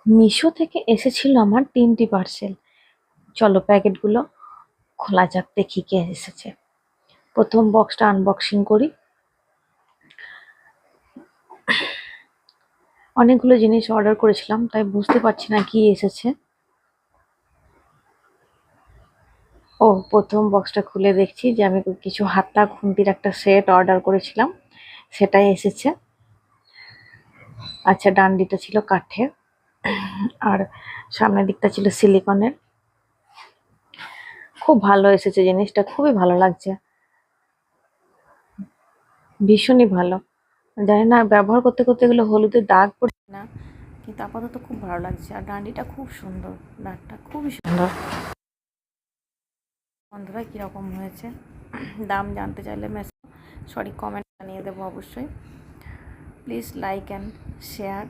মিশো থেকে এসেছিল আমার ৩টি পার্সেল। চলো প্যাকেটগুলো খোলা যাক, দেখি কে এসেছে। প্রথম বক্সটা আনবক্সিং করি। অনেকগুলো জিনিস অর্ডার করেছিলাম, তাই বুঝতে পারছি না কি এসেছে। ও, প্রথম বক্সটা খুলে দেখছি যে আমি কিছু হাতা খুন্তির একটা সেট অর্ডার করেছিলাম, সেটাই এসেছে। আচ্ছা, ডান্ডিটা ছিল কাঠের আর সামনের দিকটা ছিল সিলিকনের। খুব ভালো এসেছে জিনিসটা, খুবই ভালো লাগছে, ভীষণই ভালো। জানি না ব্যবহার করতে করতে এগুলো হলুদের দাগ পড়ছে না, কিন্তু আপাতত খুব ভালো লাগছে। আর ডান্ডিটা খুব সুন্দর, দাগটা খুবই সুন্দর। বন্ধুরা কীরকম হয়েছে দাম জানতে চাইলে কমেন্ট জানিয়ে দেবো অবশ্যই। Please like and share.